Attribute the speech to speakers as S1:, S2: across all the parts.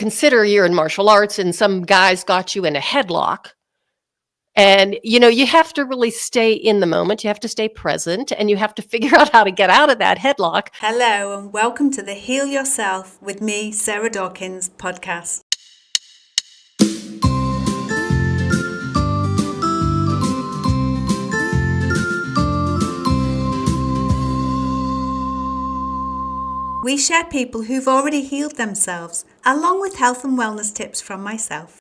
S1: consider you're in martial arts and some guys got you in a headlock. And, you have to really stay in the moment. You have to stay present and you have to figure out how to get out of that headlock.
S2: Hello and welcome to the Heal Yourself with me, Sarah Dawkins podcast. We share people who've already healed themselves, along with health and wellness tips from myself.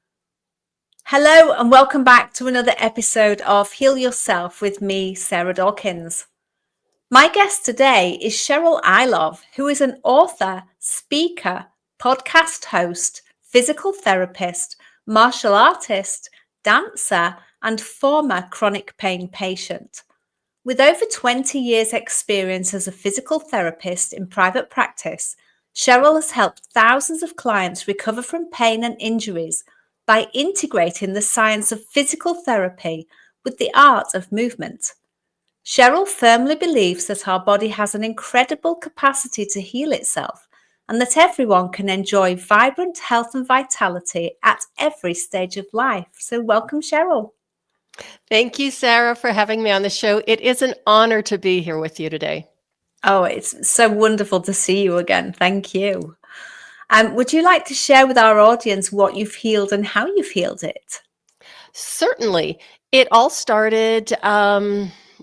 S2: Hello and welcome back to another episode of Heal Yourself with me, Sarah Dawkins. My guest today is Cheryl Ilov, who is an author, speaker, podcast host, physical therapist, martial artist, dancer, and former chronic pain patient. With over 20 years' experience as a physical therapist in private practice, Cheryl has helped thousands of clients recover from pain and injuries by integrating the science of physical therapy with the art of movement. Cheryl firmly believes that our body has an incredible capacity to heal itself and that everyone can enjoy vibrant health and vitality at every stage of life. So welcome, Cheryl.
S1: Thank you, Sarah, for having me on the show. It is an honor to be here with you today.
S2: Oh, it's so wonderful to see you again. Thank you. Would you like to share with our audience what you've healed and how you've healed it?
S1: Certainly. It all started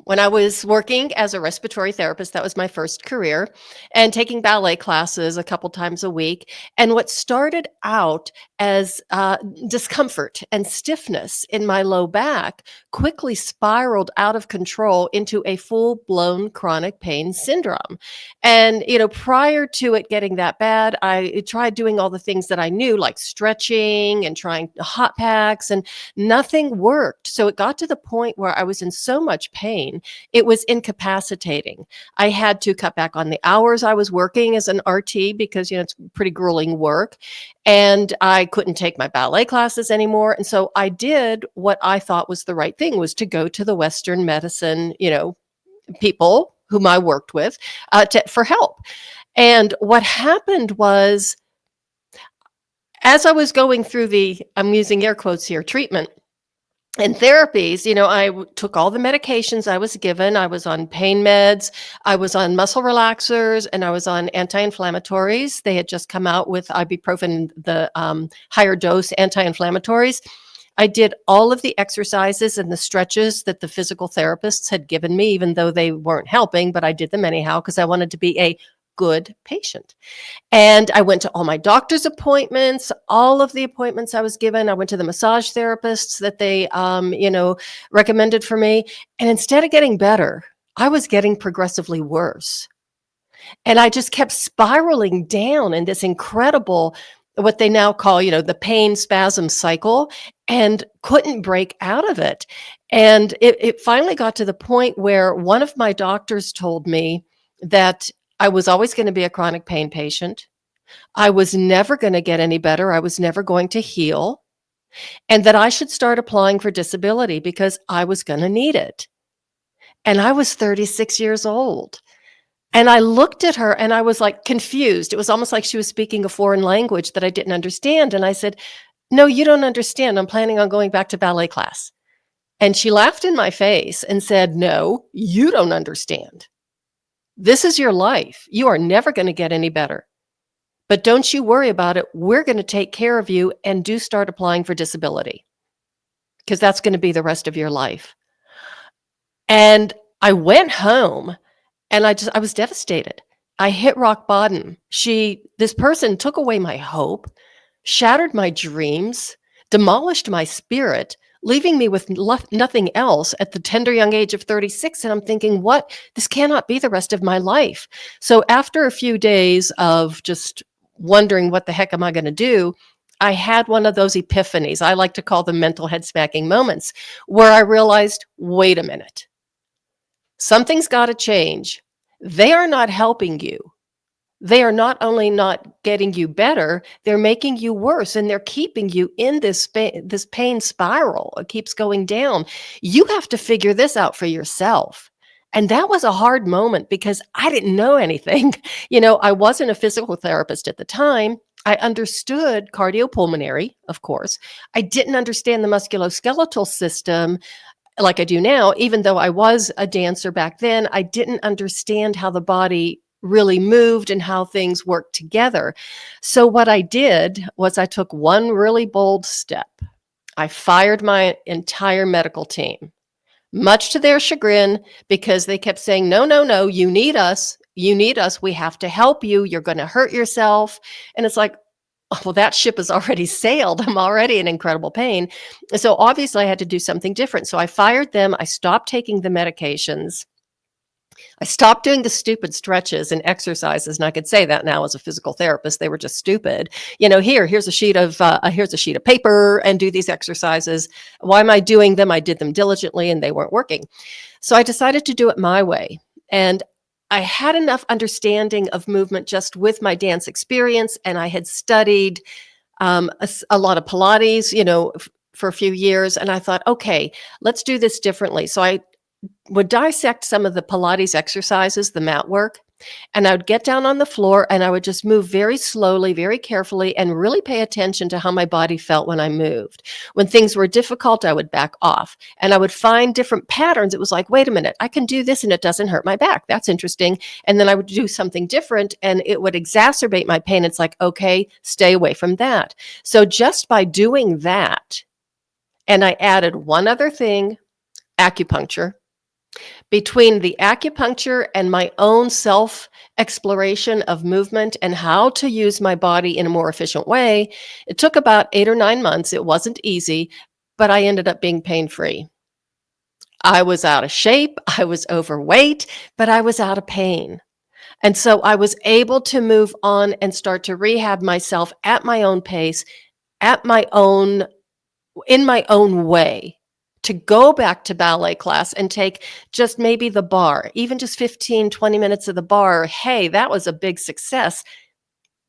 S1: when I was working as a respiratory therapist. That was my first career, and taking ballet classes a couple times a week. And what started out as discomfort and stiffness in my low back quickly spiraled out of control into a full-blown chronic pain syndrome. And, prior to it getting that bad, I tried doing all the things that I knew, like stretching and trying hot packs, and nothing worked. So it got to the point where I was in so much pain, it was incapacitating. I had to cut back on the hours I was working as an RT because, it's pretty grueling work. And I couldn't take my ballet classes anymore. And so I did what I thought was the right thing, was to go to the Western medicine, people whom I worked with for help. And what happened was, as I was going through I'm using air quotes here, treatment and therapies, I took all the medications I was given. I was on pain meds, I was on muscle relaxers, and I was on anti-inflammatories. They had just come out with ibuprofen, the higher dose anti-inflammatories. I did all of the exercises and the stretches that the physical therapists had given me, even though they weren't helping, but I did them anyhow because I wanted to be a good patient. And I went to all my doctor's appointments, all of the appointments I was given. I went to the massage therapists that they, recommended for me. And instead of getting better, I was getting progressively worse. And I just kept spiraling down in this incredible, what they now call, the pain spasm cycle, and couldn't break out of it. And it finally got to the point where one of my doctors told me that I was always going to be a chronic pain patient. I was never going to get any better. I was never going to heal. And that I should start applying for disability because I was going to need it. And I was 36 years old. And I looked at her and I was like confused. It was almost like she was speaking a foreign language that I didn't understand. And I said, "No, you don't understand. I'm planning on going back to ballet class." And she laughed in my face and said, "No, you don't understand. This is your life. You are never going to get any better. But don't you worry about it. We're going to take care of you, and do start applying for disability because that's going to be the rest of your life." And I went home and I was devastated. I hit rock bottom. This person took away my hope, shattered my dreams, demolished my spirit, leaving me with nothing else at the tender young age of 36. And I'm thinking, this cannot be the rest of my life. So after a few days of just wondering what the heck am I going to do, I had one of those epiphanies. I like to call them mental head smacking moments, where I realized, wait a minute, something's got to change. They are not helping you. They are not only not getting you better, they're making you worse, and they're keeping you in this pain spiral. It keeps going down. You have to figure this out for yourself. And that was a hard moment because I didn't know anything. I wasn't a physical therapist at the time. I understood cardiopulmonary, of course. I didn't understand the musculoskeletal system like I do now. Even though I was a dancer back then, I didn't understand how the body really moved and how things worked together. So what I did was I took one really bold step. I fired my entire medical team, much to their chagrin, because they kept saying, no, no, no, you need us. You need us. We have to help you. You're going to hurt yourself. And it's like, oh, well, that ship has already sailed. I'm already in incredible pain. So obviously I had to do something different. So I fired them. I stopped taking the medications. I stopped doing the stupid stretches and exercises, and I could say that now as a physical therapist. They were just stupid. Here's a sheet of paper, and do these exercises. Why am I doing them? I did them diligently, and they weren't working. So I decided to do it my way, and I had enough understanding of movement just with my dance experience, and I had studied a lot of Pilates, for a few years, and I thought, okay, let's do this differently. So I would dissect some of the Pilates exercises, the mat work, and I would get down on the floor and I would just move very slowly, very carefully, and really pay attention to how my body felt when I moved. When things were difficult, I would back off and I would find different patterns. It was like, wait a minute, I can do this and it doesn't hurt my back. That's interesting. And then I would do something different and it would exacerbate my pain. It's like, okay, stay away from that. So just by doing that, and I added one other thing, acupuncture. Between the acupuncture and my own self exploration of movement and how to use my body in a more efficient way, it took about 8 or 9 months. It wasn't easy, but I ended up being pain free. I was out of shape, I was overweight, but I was out of pain. And so I was able to move on and start to rehab myself at my own pace, at my own in my own way, to go back to ballet class and take just maybe the bar, even just 15, 20 minutes of the bar. Hey, that was a big success.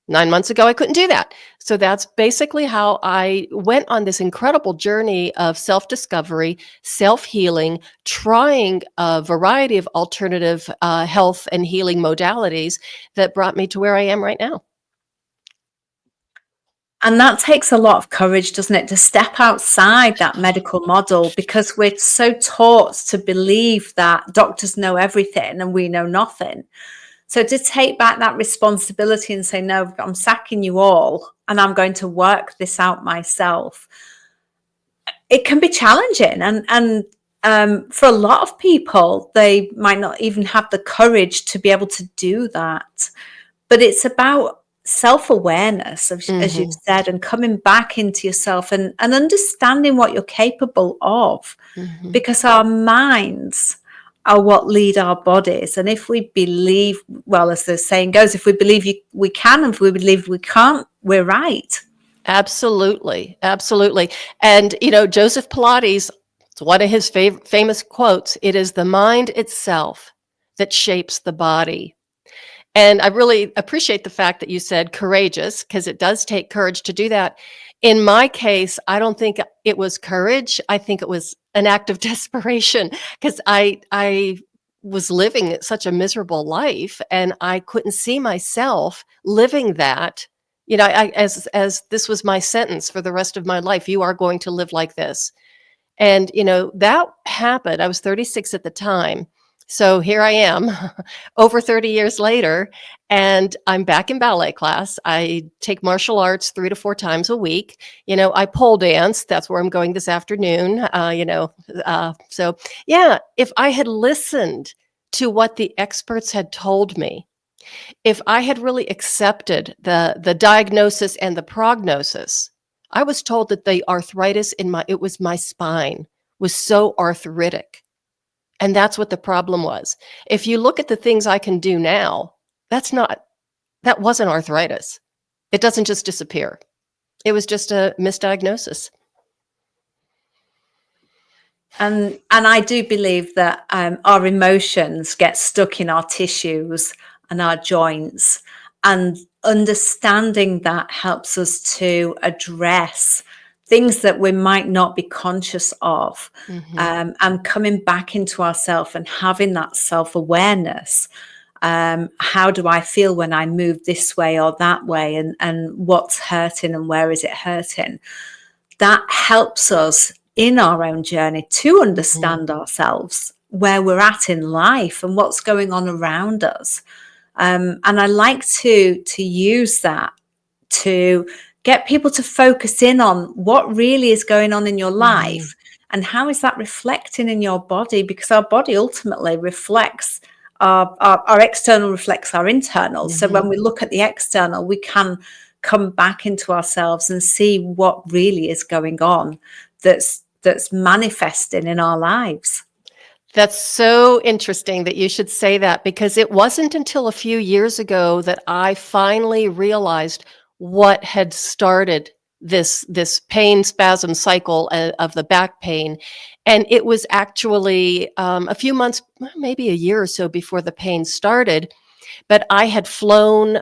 S1: 9 months ago, I couldn't do that. So that's basically how I went on this incredible journey of self-discovery, self-healing, trying a variety of alternative health and healing modalities that brought me to where I am right now.
S2: And that takes a lot of courage, doesn't it, to step outside that medical model, because we're so taught to believe that doctors know everything and we know nothing. So to take back that responsibility and say, no, I'm sacking you all and I'm going to work this out myself, it can be challenging. And for a lot of people, they might not even have the courage to be able to do that. But it's about self-awareness, as you've said, and coming back into yourself and understanding what you're capable of, because our minds are what lead our bodies. And if we believe, well, as the saying goes, if we believe we can, and if we believe we can't, we're right.
S1: Absolutely. Absolutely. And, Joseph Pilates, it's one of his famous quotes. It is the mind itself that shapes the body. And I really appreciate the fact that you said courageous, because it does take courage to do that. In my case, I don't think it was courage. I think it was an act of desperation, because I was living such a miserable life and I couldn't see myself living that. As this was my sentence for the rest of my life, you are going to live like this. And, that happened. I was 36 at the time. So here I am over 30 years later, and I'm back in ballet class. I take martial arts 3 to 4 times a week. I pole dance. That's where I'm going this afternoon. So yeah, if I had listened to what the experts had told me, if I had really accepted the diagnosis and the prognosis, I was told that the arthritis it was my spine was so arthritic. And that's what the problem was. If you look at the things I can do now, that wasn't arthritis. It doesn't just disappear. It was just a misdiagnosis.
S2: And I do believe that our emotions get stuck in our tissues and our joints, and understanding that helps us to address things that we might not be conscious of, and coming back into ourselves and having that self-awareness How do I feel when I move this way or that way, and what's hurting and where is it hurting? That helps us in our own journey to
S1: Mhm.
S2: understand ourselves, where we're at in life and what's going on around us. And I like to use that to get people to focus in on what really is going on in your
S1: Mhm.
S2: life and how is that reflecting in your body, because our body ultimately reflects our external reflects our internal. So
S1: Mhm.
S2: when we look at the external, we can come back into ourselves and see what really is going on that's manifesting in our lives.
S1: That's so interesting that you should say that, because it wasn't until a few years ago that I finally realized what had started this pain spasm cycle of the back pain. And it was actually a few months, well, maybe a year or so before the pain started, but I had flown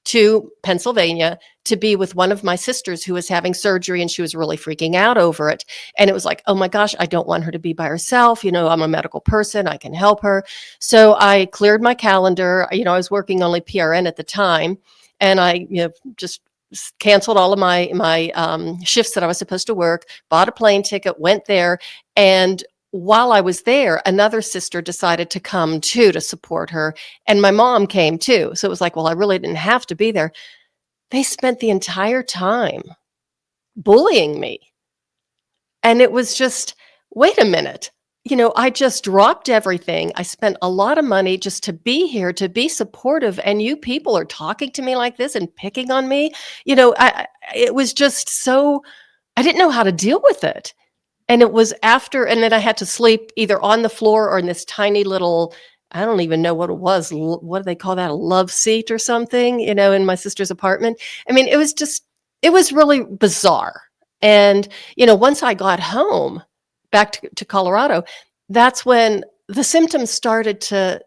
S1: to Pennsylvania to be with one of my sisters who was having surgery, and she was really freaking out over it. And it was like, oh my gosh, I don't want her to be by herself. I'm a medical person, I can help her. So I cleared my calendar. I was working only PRN at the time, and I just canceled all of my shifts that I was supposed to work, bought a plane ticket, went there. And while I was there, another sister decided to come too to support her, and my mom came too. So it was like, well, I really didn't have to be there. They spent the entire time bullying me. And it was just, wait a minute. I just dropped everything. I spent a lot of money just to be here, to be supportive. And you people are talking to me like this and picking on me. It was just so, I didn't know how to deal with it. And it was after, and then I had to sleep either on the floor or in this tiny little, I don't even know what it was. What do they call that? A love seat or something, in my sister's apartment. I mean, it was really bizarre. And, once I got home back to Colorado, that's when the symptoms started to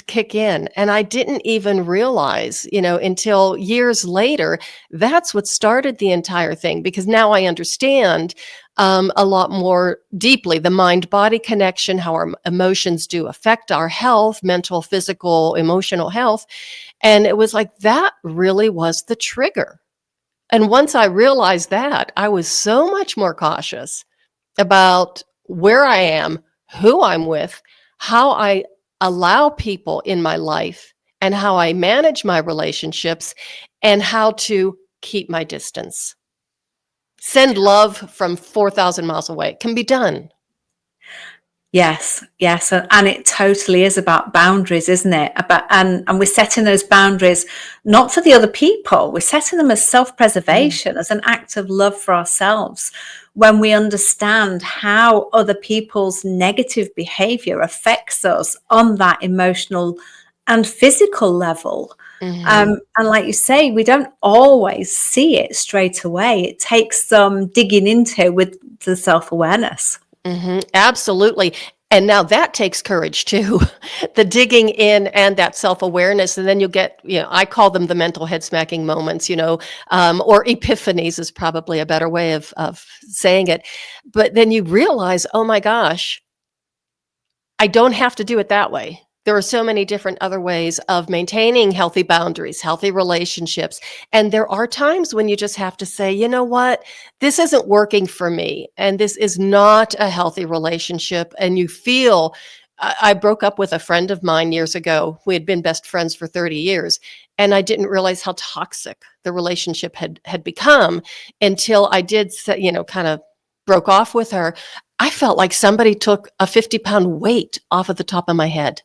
S1: kick in. And I didn't even realize, until years later, that's what started the entire thing, because now I understand a lot more deeply the mind body connection, how our emotions do affect our health, mental, physical, emotional health. And it was like that really was the trigger. And once I realized that, I was so much more cautious about where I am, who I'm with, how I allow people in my life, and how I manage my relationships, and how to keep my distance. Send love from 4,000 miles away. It can be done.
S2: Yes, yes, and it totally is about boundaries, isn't it? About and we're setting those boundaries not for the other people. We're setting them as
S1: Mm,
S2: self-preservation, as an act of love for ourselves. When we understand how other people's negative behavior affects us on that emotional and physical level.
S1: mhm,
S2: And like you say, we don't always see it straight away. It takes some digging into with the self-awareness.
S1: mhm, absolutely. And now that takes courage too, the digging in and that self-awareness. And then you'll get, I call them the mental head smacking moments, or epiphanies is probably a better way of saying it. But then you realize, oh my gosh, I don't have to do it that way. There are so many different other ways of maintaining healthy boundaries, healthy relationships. And there are times when you just have to say, you know what? This isn't working for me. And this is not a healthy relationship. And you feel, I broke up with a friend of mine years ago. We had been best friends for 30 years. And I didn't realize how toxic the relationship had become until I did, kind of broke off with her. I felt like somebody took a 50-pound weight off of the top of my head.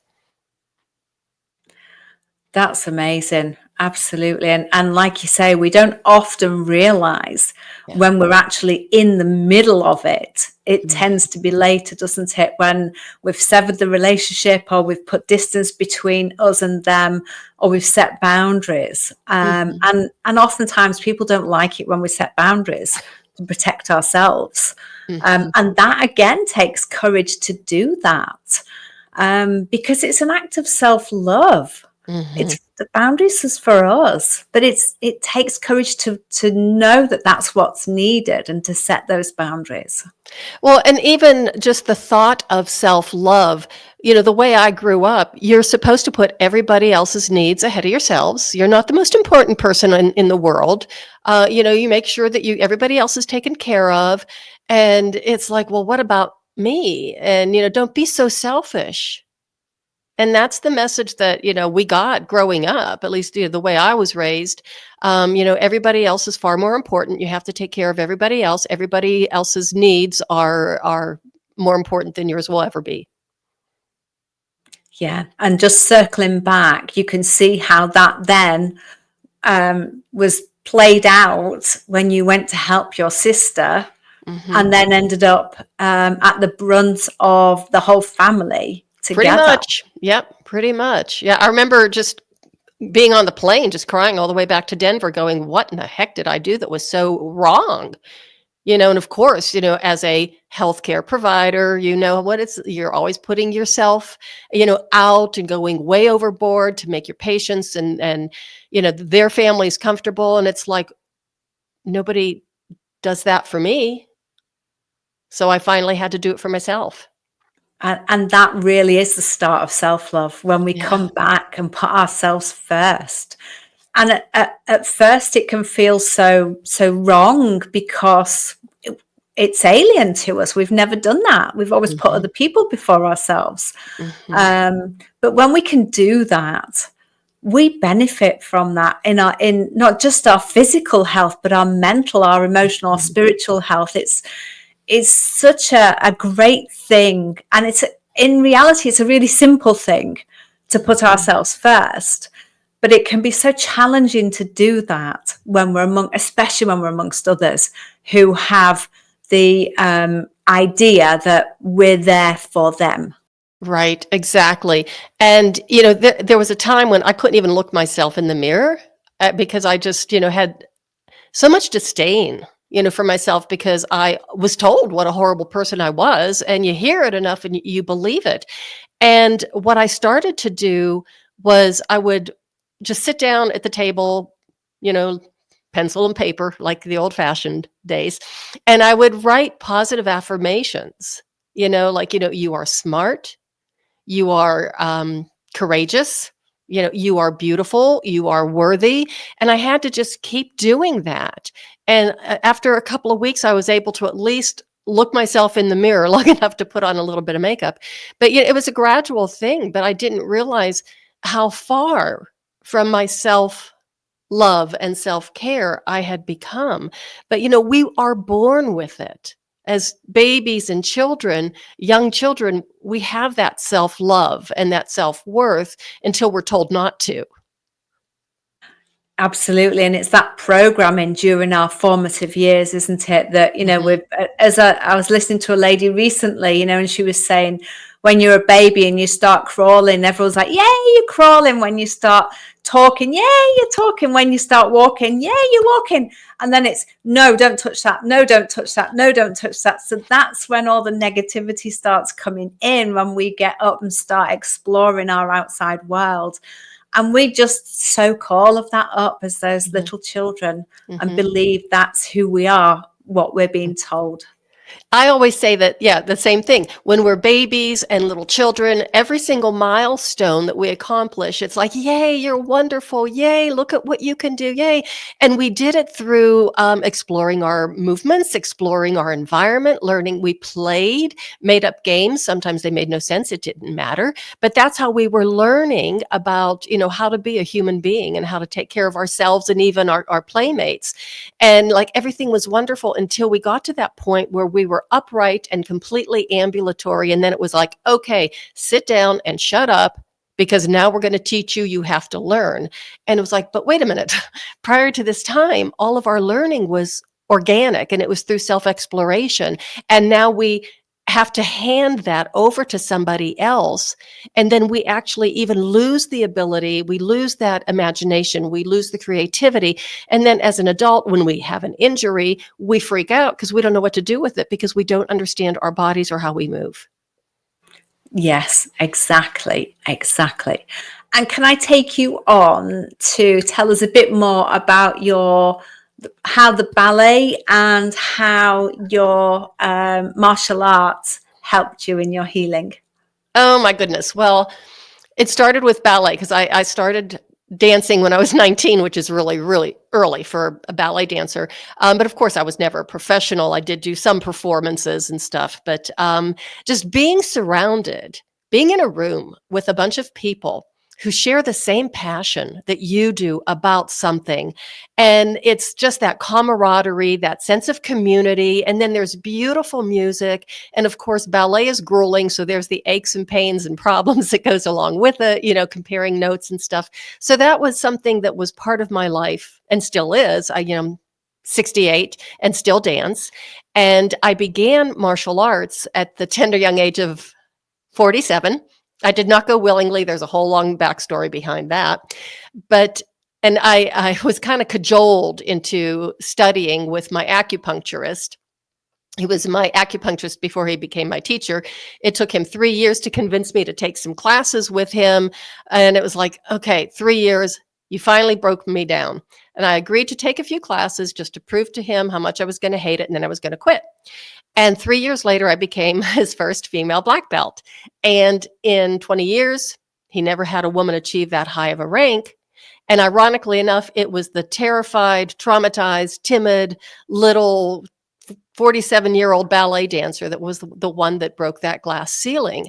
S2: That's amazing. Absolutely. And like you say, we don't often realize
S1: Yeah.
S2: when we're actually in the middle of it. It
S1: Mhm.
S2: tends to be later, doesn't it? When we've severed the relationship, or we've put distance between us and them, or we've set boundaries.
S1: Mhm.
S2: And oftentimes people don't like it when we set boundaries to protect ourselves.
S1: Mhm.
S2: And that again takes courage to do that, because it's an act of self love. It's
S1: Mhm.
S2: the boundaries is for us, but it takes courage to know that that's what's needed and to set those boundaries.
S1: Well, and even just the thought of self-love, the way I grew up, you're supposed to put everybody else's needs ahead of yourselves. You're not the most important person in the world. You make sure that everybody else is taken care of. And it's like, well, what about me? And, don't be so selfish. And that's the message that, we got growing up, at least the way I was raised. Everybody else is far more important. You have to take care of everybody else. Everybody else's needs are more important than yours will ever be.
S2: Yeah. And just circling back, you can see how that then was played out when you went to help your sister, and then ended up at the brunt of the whole family
S1: Pretty
S2: together.
S1: much. Yep, pretty much. Yeah, I remember just being on the plane, just crying all the way back to Denver, going, what in the heck did I do that was so wrong? And of course, as a healthcare provider, you're always putting yourself, out and going way overboard to make your patients and their families comfortable. And it's like, nobody does that for me. So I finally had to do it for myself.
S2: And that really is the start of self-love, when we
S1: Yeah.
S2: come back and put ourselves first. And at first it can feel so wrong, because it's alien to us. We've never done that. We've always put other people before ourselves. But when we can do that, we benefit from that in not just our physical health, but our mental, our emotional, our spiritual health. It's such a great thing. And in reality, it's a really simple thing to put ourselves first. But it can be so challenging to do that especially when we're amongst others who have the idea that we're there for them.
S1: Right, exactly. And, there was a time when I couldn't even look myself in the mirror because I just, had so much disdain, for myself, because I was told what a horrible person I was, and you hear it enough and you believe it. And what I started to do was I would just sit down at the table, you know, pencil and paper like the old-fashioned days, and I would write positive affirmations, you are smart, you are courageous, you are beautiful, you are worthy. And I had to just keep doing that. And after a couple of weeks, I was able to at least look myself in the mirror long enough to put on a little bit of makeup. But it was a gradual thing, but I didn't realize how far from myself love and self-care I had become. But we are born with it. As babies and children, young children, we have that self-love and that self-worth until we're told not to.
S2: Absolutely. And it's that programming during our formative years, isn't it? That,
S1: Mhm.
S2: I was listening to a lady recently, and she was saying, when you're a baby and you start crawling, everyone's like, yay, you're crawling. When you start talking, yay, you're talking. When you start walking, yay, you're walking. And then it's, no, don't touch that. No, don't touch that. No, don't touch that. So that's when all the negativity starts coming in, when we get up and start exploring our outside world. And we just soak all of that up as those little children and
S1: Mhm.
S2: believe that's who we are, what we're being told.
S1: I always say that, yeah, the same thing. When we're babies and little children, every single milestone that we accomplish, it's like, yay, you're wonderful. Yay, look at what you can do. Yay. And we did it through exploring our movements, exploring our environment, learning. We played, made up games. Sometimes they made no sense. It didn't matter. But that's how we were learning about, how to be a human being and how to take care of ourselves and even our playmates. And like everything was wonderful until we got to that point where we were upright and completely ambulatory. And then it was like, okay, sit down and shut up because now we're going to teach you, you have to learn. And it was like, but wait a minute. Prior to this time, all of our learning was organic and it was through self-exploration. And now we have to hand that over to somebody else. And then we actually even lose the ability, we lose that imagination, we lose the creativity. And then as an adult, when we have an injury, we freak out because we don't know what to do with it because we don't understand our bodies or how we move.
S2: Yes, exactly. Exactly. And can I take you on to tell us a bit more about how the ballet and how your martial arts helped you in your healing?
S1: Oh my goodness. Well, it started with ballet because I started dancing when I was 19, which is really, really early for a ballet dancer. But of course, I was never a professional. I did do some performances and stuff, but just being surrounded, being in a room with a bunch of people who share the same passion that you do about something. And it's just that camaraderie, that sense of community. And then there's beautiful music. And of course, ballet is grueling. So there's the aches and pains and problems that goes along with it, comparing notes and stuff. So that was something that was part of my life and still is. I'm 68 and still dance. And I began martial arts at the tender young age of 47. I did not go willingly. There's a whole long backstory behind that. But and I was kind of cajoled into studying with my acupuncturist. He was my acupuncturist before he became my teacher. It took him 3 years to convince me to take some classes with him. And it was like, okay, 3 years, you finally broke me down. And I agreed to take a few classes just to prove to him how much I was going to hate it. And then I was going to quit. And 3 years later, I became his first female black belt. And in 20 years, he never had a woman achieve that high of a rank. And ironically enough, it was the terrified, traumatized, timid, little 47-year-old ballet dancer that was the one that broke that glass ceiling.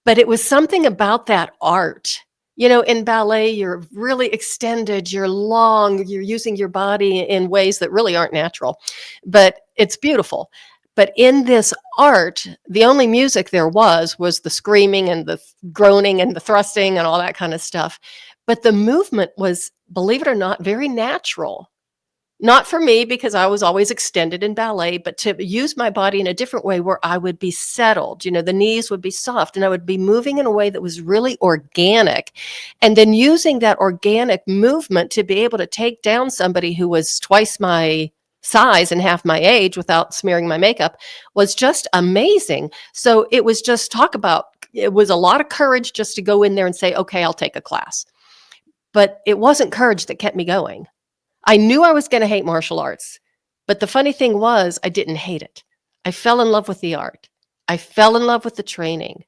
S1: But it was something about that art. In ballet, you're really extended, you're long, you're using your body in ways that really aren't natural, but it's beautiful. But in this art, the only music there was the screaming and the groaning and the thrusting and all that kind of stuff. But the movement was, believe it or not, very natural. Not for me, because I was always extended in ballet, but to use my body in a different way where I would be settled. The knees would be soft and I would be moving in a way that was really organic. And then using that organic movement to be able to take down somebody who was twice my size and half my age without smearing my makeup was just amazing. So it was just it was a lot of courage just to go in there and say, okay, I'll take a class. But it wasn't courage that kept me going. I knew I was going to hate martial arts, but the funny thing was I didn't hate it. I fell in love with the art. I fell in love with the training.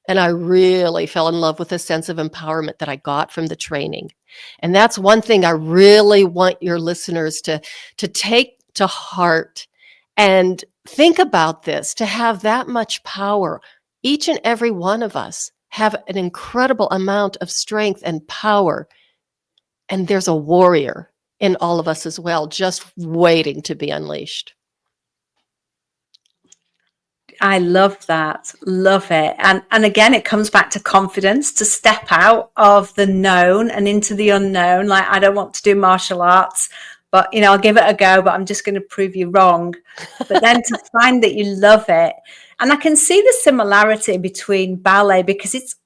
S1: And I really fell in love with the sense of empowerment that I got from the training. And that's one thing I really want your listeners to take to heart and think about this, to have that much power. Each and every one of us have an incredible amount of strength and power. And there's a warrior in all of us as well, just waiting to be unleashed.
S2: I love that. Love it. And again, it comes back to confidence, to step out of the known and into the unknown. Like, I don't want to do martial arts, but I'll give it a go, but I'm just going to prove you wrong. But then to find that you love it. And I can see the similarity between ballet, because it's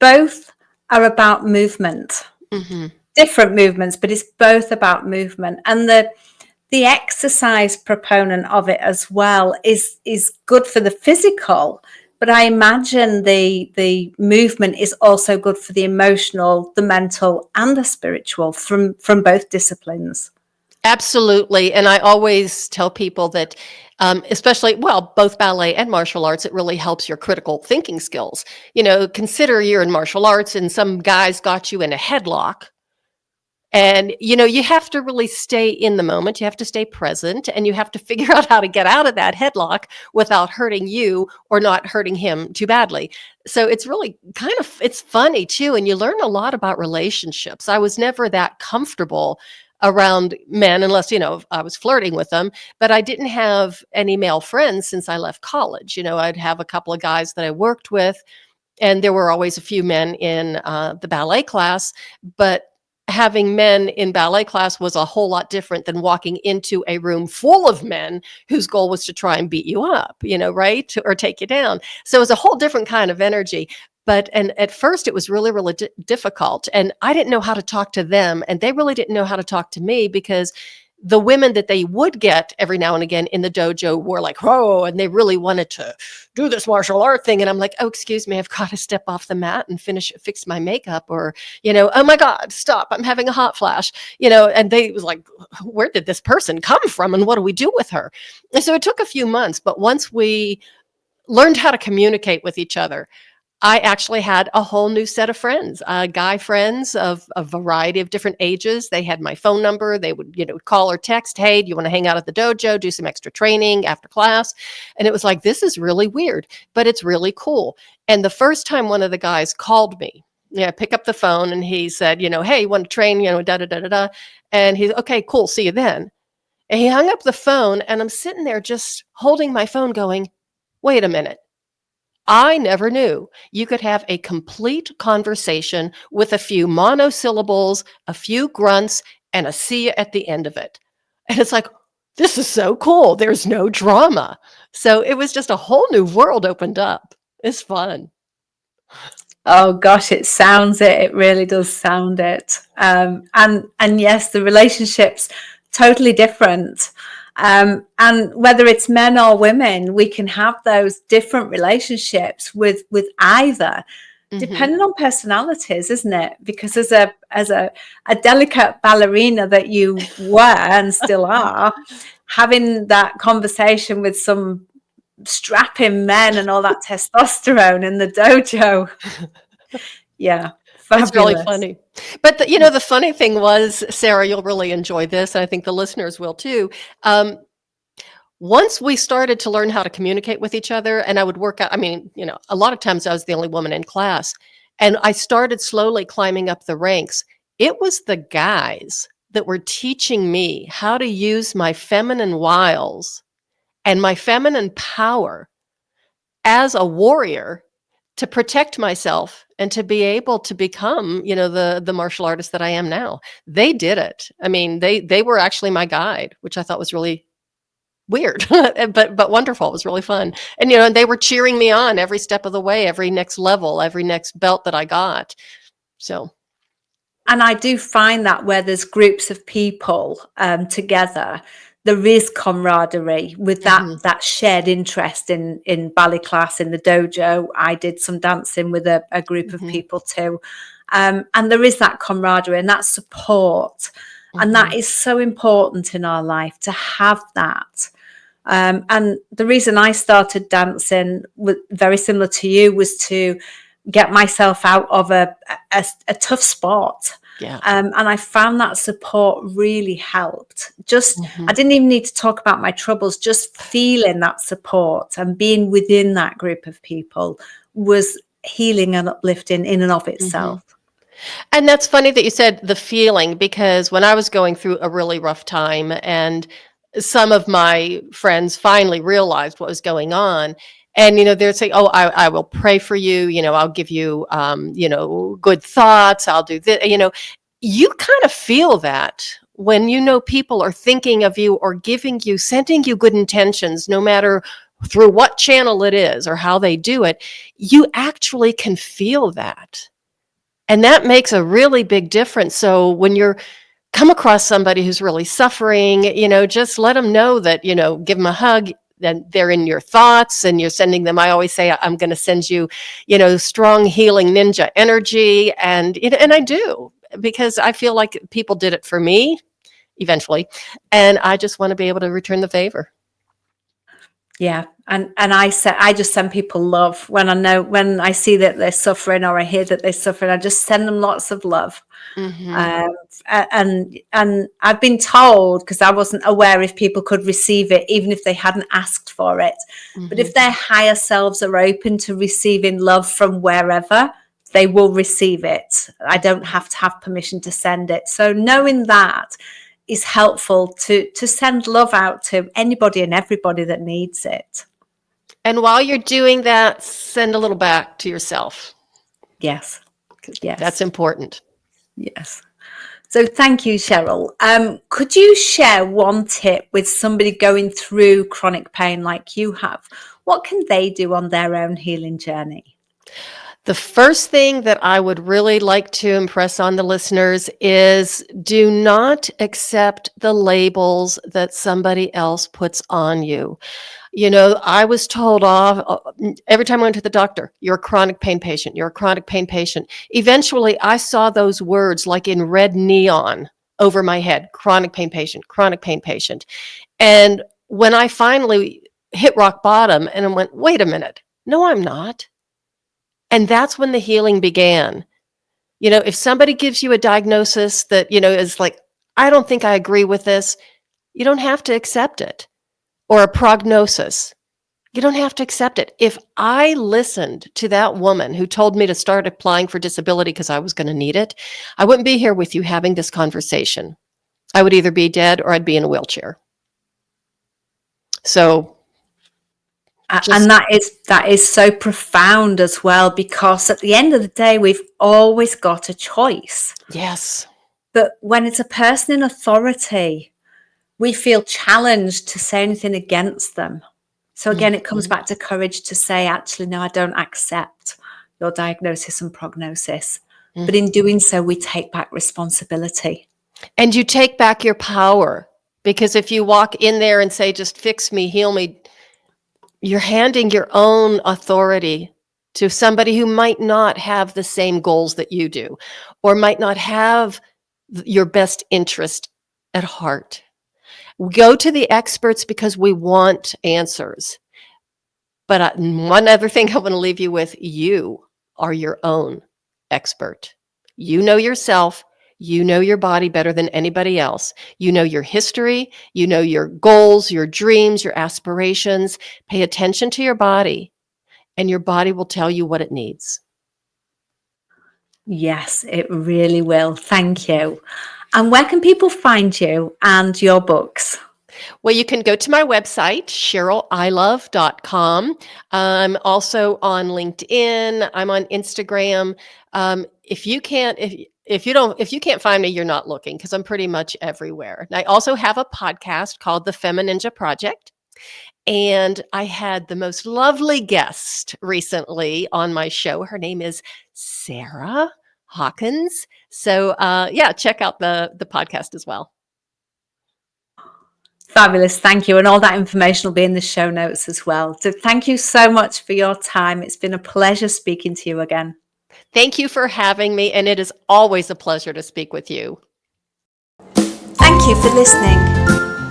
S2: both are about movement. Mm-hmm. Different movements, but it's both about movement. And the exercise proponent of it as well is good for the physical, but I imagine the movement is also good for the emotional, the mental, and the spiritual from both disciplines.
S1: Absolutely. And I always tell people that, especially, both ballet and martial arts, it really helps your critical thinking skills. Consider you're in martial arts and some guys got you in a headlock. And, you have to really stay in the moment. You have to stay present and you have to figure out how to get out of that headlock without hurting you or not hurting him too badly. So it's really it's funny too. And you learn a lot about relationships. I was never that comfortable around men unless, I was flirting with them, but I didn't have any male friends since I left college. I'd have a couple of guys that I worked with, and there were always a few men in the ballet class, but having men in ballet class was a whole lot different than walking into a room full of men whose goal was to try and beat you up, right? Or take you down. So it was a whole different kind of energy. And at first it was really, really difficult. And I didn't know how to talk to them. And they really didn't know how to talk to me because the women that they would get every now and again in the dojo were like, oh, and they really wanted to do this martial art thing. And I'm like, oh, excuse me, I've got to step off the mat and fix my makeup, or, oh my God, stop, I'm having a hot flash, and they was like, where did this person come from? And what do we do with her? And so it took a few months, but once we learned how to communicate with each other, I actually had a whole new set of friends, guy friends of a variety of different ages. They had my phone number. They would, call or text, hey, do you want to hang out at the dojo, do some extra training after class? And it was like, this is really weird, but it's really cool. And the first time one of the guys called me, pick up the phone, and he said, hey, you want to train, da, da, da, da, da. And he's, okay, cool, see you then. And he hung up the phone, and I'm sitting there just holding my phone going, wait a minute. I never knew you could have a complete conversation with a few monosyllables, a few grunts, and a see you at the end of it. And it's like, this is so cool. There's no drama. So it was just a whole new world opened up. It's fun.
S2: Oh gosh, it sounds it. It really does sound it. And yes, the relationships totally different. And whether it's men or women, we can have those different relationships with either, depending on personalities, isn't it? Because as a delicate ballerina that you were and still are, having that conversation with some strapping men and all that testosterone in the dojo. Yeah. Fabulous.
S1: It's really funny. But the funny thing was, Sarah, you'll really enjoy this, and I think the listeners will too. Once we started to learn how to communicate with each other, and I would work out, a lot of times I was the only woman in class, and I started slowly climbing up the ranks. It was the guys that were teaching me how to use my feminine wiles and my feminine power as a warrior to protect myself and to be able to become, the martial artist that I am now. They did it. They were actually my guide, which I thought was really weird, but wonderful. It was really fun. And, they were cheering me on every step of the way, every next level, every next belt that I got. So.
S2: And I do find that where there's groups of people together, there is camaraderie with that shared interest in ballet class, in the dojo. I did some dancing with a group of people too. And there is that camaraderie and that support. And that is so important in our life, to have that. And the reason I started dancing, very similar to you, was to get myself out of a tough spot.
S1: Yeah.
S2: And I found that support really helped. I didn't even need to talk about my troubles. Just feeling that support and being within that group of people was healing and uplifting in and of itself.
S1: And that's funny that you said the feeling, because when I was going through a really rough time and some of my friends finally realized what was going on, and, they'd say, oh, I will pray for you. I'll give you, good thoughts. I'll do this. You kind of feel that when, people are thinking of you or sending you good intentions, no matter through what channel it is or how they do it, you actually can feel that. And that makes a really big difference. So when you're come across somebody who's really suffering, just let them know that, give them a hug. Then they're in your thoughts and you're sending them. I always say, I'm going to send you, strong healing ninja energy. And I do, because I feel like people did it for me eventually. And I just want to be able to return the favor.
S2: Yeah. And I just send people love when I see that they're suffering, or I hear that they're suffering. I just send them lots of love. And I've been told, because I wasn't aware if people could receive it even if they hadn't asked for it, but if their higher selves are open to receiving love from wherever, they will receive it. I don't have to have permission to send it. So knowing that is helpful to send love out to anybody and everybody that needs it.
S1: And while you're doing that, send a little back to yourself.
S2: Yes.
S1: That's important.
S2: Yes. So thank you, Cheryl. Could you share one tip with somebody going through chronic pain like you have? What can they do on their own healing journey?
S1: The first thing that I would really like to impress on the listeners is do not accept the labels that somebody else puts on you. I was told off every time I went to the doctor, you're a chronic pain patient. You're a chronic pain patient. Eventually, I saw those words like in red neon over my head, chronic pain patient, chronic pain patient. And when I finally hit rock bottom and I went, wait a minute, no, I'm not. And that's when the healing began. If somebody gives you a diagnosis that, is like, I don't think I agree with this, you don't have to accept it. Or a prognosis, you don't have to accept it. If I listened to that woman who told me to start applying for disability because I was going to need it, I wouldn't be here with you having this conversation. I would either be dead or I'd be in a wheelchair. So
S2: and that is so profound as well, because at the end of the day, we've always got a choice.
S1: Yes.
S2: But when it's a person in authority, we feel challenged to say anything against them. So again, it comes back to courage to say, actually, no, I don't accept your diagnosis and prognosis. But in doing so, we take back responsibility.
S1: And you take back your power, because if you walk in there and say, just fix me, heal me, you're handing your own authority to somebody who might not have the same goals that you do, or might not have your best interest at heart. We go to the experts because we want answers. But one other thing I want to leave you with, you are your own expert. You know yourself. You know your body better than anybody else. You know your history. You know your goals, your dreams, your aspirations. Pay attention to your body, and your body will tell you what it needs.
S2: Yes, it really will. Thank you. And where can people find you and your books?
S1: Well, you can go to my website, CherylIlov.com. I'm also on LinkedIn. I'm on Instagram. If you can't find me, you're not looking, because I'm pretty much everywhere. And I also have a podcast called The Femininja Project. And I had the most lovely guest recently on my show. Her name is Sarah Dawkins. So check out the podcast as well.
S2: Fabulous. Thank you. And all that information will be in the show notes as well. So thank you so much for your time. It's been a pleasure speaking to you again.
S1: Thank you for having me. And it is always a pleasure to speak with you.
S2: Thank you for listening.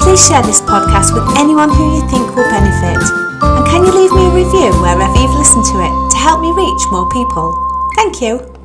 S2: Please share this podcast with anyone who you think will benefit. And can you leave me a review wherever you've listened to it to help me reach more people? Thank you.